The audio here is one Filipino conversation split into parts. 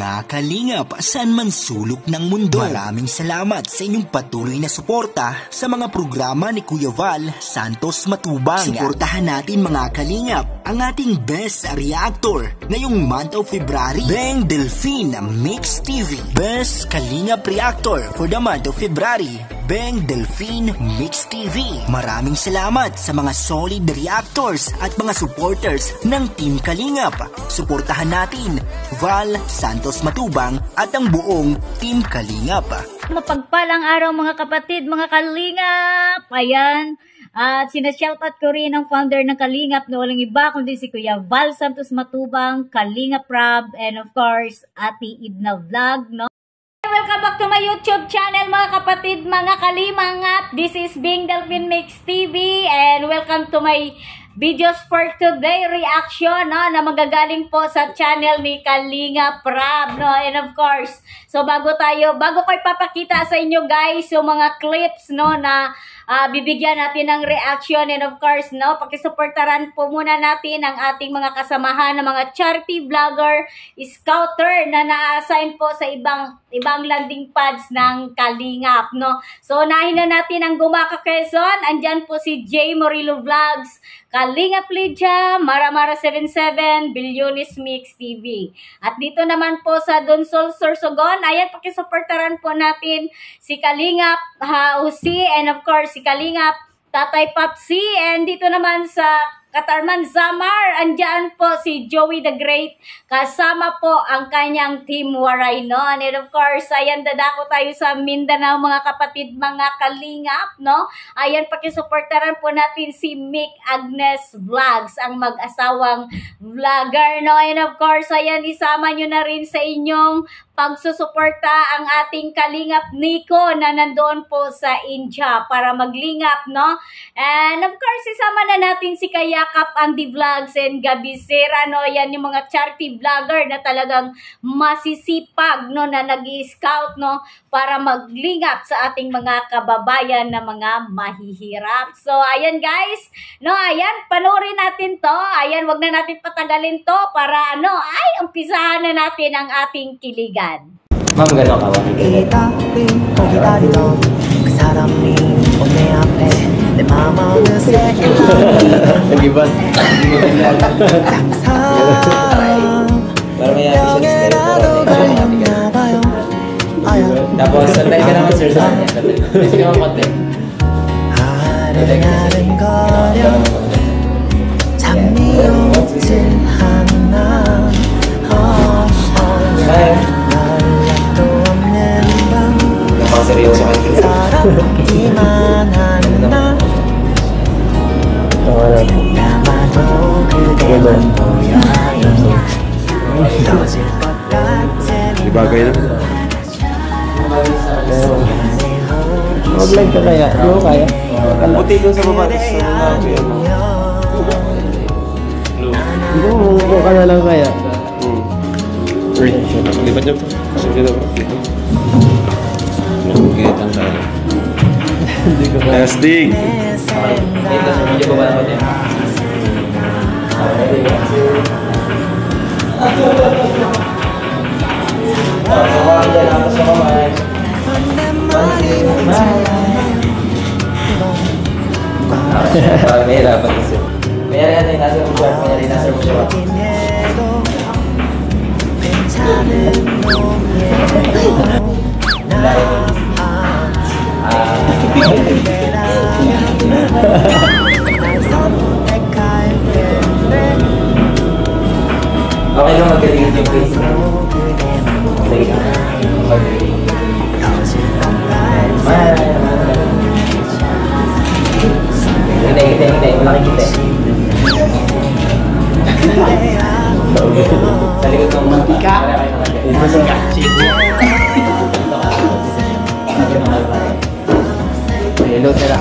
Mga kalingap, saan man sulok ng mundo, maraming salamat sa inyong patuloy na suporta sa mga programa ni Kuya Val Santos Matubang. Suportahan natin mga kalingap ang ating best reactor ngayong month of February, Beng Delphine Mix TV. Best kalingap reactor for the month of February, Beng Delphine Mix TV. Maraming salamat sa mga solid reactors at mga supporters ng Team Kalingap. Suportahan natin Val Santos Matubang at ang buong Team Kalingap. Mapagpalang araw mga kapatid, mga Kalingap! Ayan, at sinashoutout ko rin ang founder ng Kalingap na walang iba kundi si Kuya Val Santos Matubang, Kalingap Rob, and of course, Ate Idna Vlog, no? Welcome back to my YouTube channel mga kapatid, mga Kalingap. This is Beng Delphine Mix TV and welcome to my videos for today reaction, no, na magagaling po sa channel ni Kalingap Rob, no, and of course, so bago ko ipapakita sa inyo guys yung mga clips, no, na bibigyan natin ng reaction, and of course, no, pakisuportaran po muna natin ang ating mga kasamahan ng mga charity vlogger, scouter na na-assign po sa ibang landing pads ng Kalingap, no. So unahin na natin ang Gumaka Quezon. Andyan po si J Morillo Vlogs, Kalingap Lydia, Maramara 77, Bilyonis Mix TV. At dito naman po sa Donsol Sorsogon, ayan, pakisuportaran po natin si Kalingap Husi, and of course si Kalingap Tatay Papsi. And dito naman sa Katarman Zamar, andyan po si Joey the Great, kasama po ang kanyang Team Waray noon. And of course, ayan, dadako tayo sa Mindanao mga kapatid, mga Kalingap, no? Ayan, pakisuportaran po natin si Mick Agnes Vlogs, ang mag-asawang vlogger, no? And of course, ayan, isama nyo na rin sa inyong pagsusuporta ang ating Kalingap Nico na nandoon po sa India para maglingap, no? And of course, isama na natin si Kayakap Andy Vlogs and Gabi Sera, no? Yan yung mga charity vlogger na talagang masisipag, no, na nag-i-scout, no, para maglingap sa ating mga kababayan na mga mahihirap. So, ayan guys, no, ayan, panoorin natin to. Ayan, wag na natin patagalin to para, ano, ay, umpisahan na natin ang ating kiligan. Ma'am, gano'n ka ba? Nag-iba. Para may apis tapos, santay ka naman sir sa kanya. Sige naman konti. Napang seryoso ka ito. Ibagay na. Mag-live ka kaya? Di mo kaya? Puti ko sa baba. Di mo ka na lang kaya? Lipat niyo po. Sige na po. Nakikita ang tayo. Testing! Ito sa video ko ba naman yan? Parang mahirapan kasi. Mayari natin yung nasa lugar, mayari nasa lugar. Okay lang magaling yung face. Okay lang. Hintay. Malaking hintay. Sa likod ng mantika. Mantika. Hello, tira.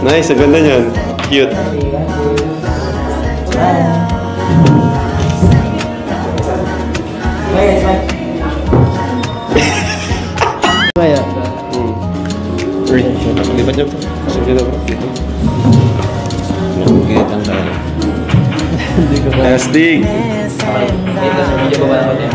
Nice, ang ganda niyan. Cute. Kaya? Lipat niyo po. Sige na po. Nakikita ang tayo. Testing! Ito sa video ko ba naman yan?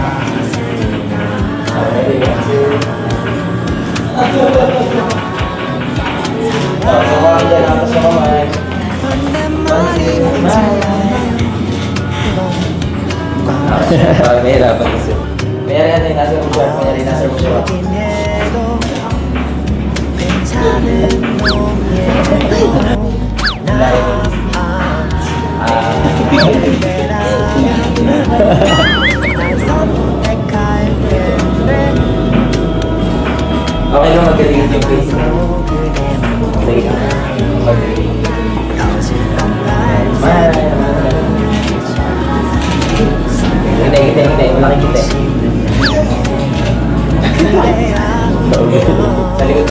Mahirapan kasi. Mayari ano yung nasa upuan, mayari nasa upuan. Okay lang magaling yung face. Sige. Magaling. Hindi. Malaki kita. Sa likod.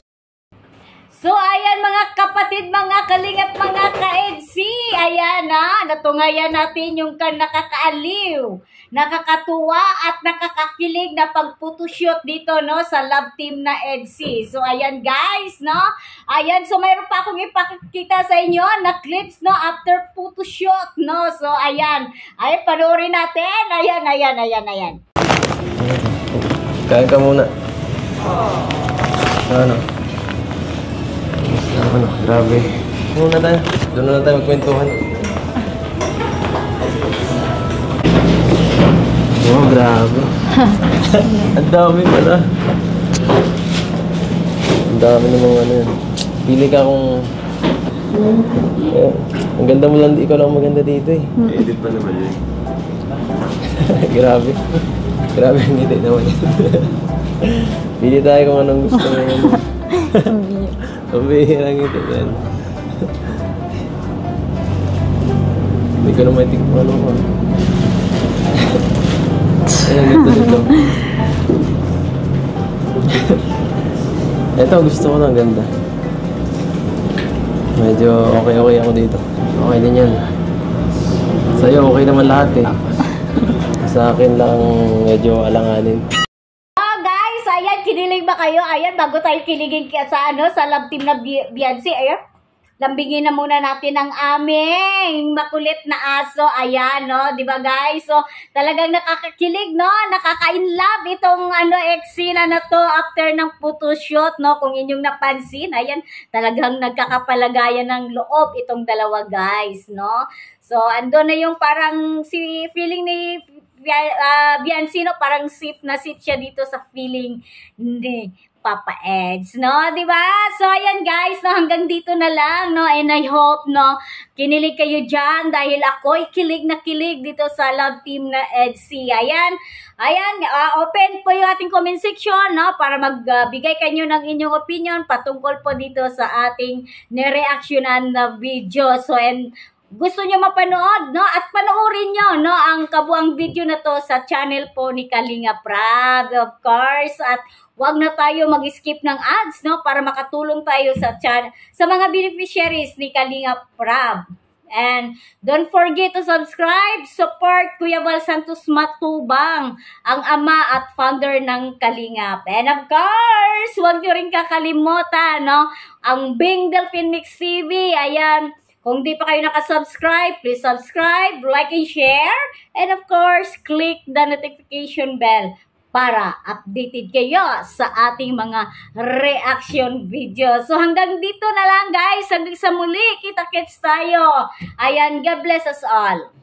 So, ayan mga kapatid, mga kalingap, mga ka-EDC. Ayan na, natungayan natin yung nakakaaliw, nakakatuwa at nakakakilig na pag-photoshoot dito, no, sa love team na EDC. So, ayan guys, no. Ayan, so mayroon pa akong ipakikita sa inyo na clips, no, after photoshoot, no. So, ayan. Ayan, panoorin natin. Ayan. Kain ka muna. Ano? Grabe. Muna tayo. Doon na tayo magkwentuhan. Oh, grabe. Ang dami pala. Ang dami namang ano yan. Pili ka kung... ang ganda mo lang, ikaw lang maganda dito eh. Edit pa naman yun. Grabe. Grabe ang ngiti naman yan. Pili tayo kung anong gusto mo yan. Pabihira ang ngiti yan. Hindi ko naman itikman ano ko. Ayan, dito. Ito, gusto ko ng ganda. Medyo okay ako dito. Okay din yan. Sa'yo, okay naman lahat eh. Sa akin lang medyo alanganin. Oh guys, ayan, kinilig ba kayo? Ayan, bago tayo kiligin sa sa love team na Beyonce, ayan. Lambingin na muna natin ang aming makulit na aso. Ayan, no? Di ba guys? So, talagang nakakakilig, no? Nakaka-inlove itong eksena na to after ng photoshoot, no? Kung inyong napansin, ayan, talagang nagkakapalagayan ng loob itong dalawa guys, no? So, ando na yung parang feeling ni Beyonce, no? Parang safe na safe siya dito sa feeling ni Papa Eds, no? Diba? So, ayan guys, no? Hanggang dito na lang, no? And I hope, no? Kinilig kayo dyan dahil ako'y kilig na kilig dito sa love team na EDC. Ayan, open po yung ating comment section, no? Para magbigay kayo ng inyong opinion patungkol po dito sa ating nireaksyonan na video. So, and gusto nyo mapanood, no? At panoorin nyo, no? Ang kabuang video na to sa channel po ni Kalinga Prab, of course. At wag na tayo mag-skip ng ads, no? Para makatulong tayo sa mga beneficiaries ni Kalinga Prab. And don't forget to subscribe, support Kuya Val Santos Matubang, ang ama at founder ng Kalingap. And of course, huwag nyo rin kakalimutan, no? Ang Bing Delphine Mix TV, ayan. Kung di pa kayo nakasubscribe, please subscribe, like and share. And of course, click the notification bell para updated kayo sa ating mga reaction video. So hanggang dito na lang guys. Hanggang sa muli, kita-kits tayo. Ayan, God bless us all.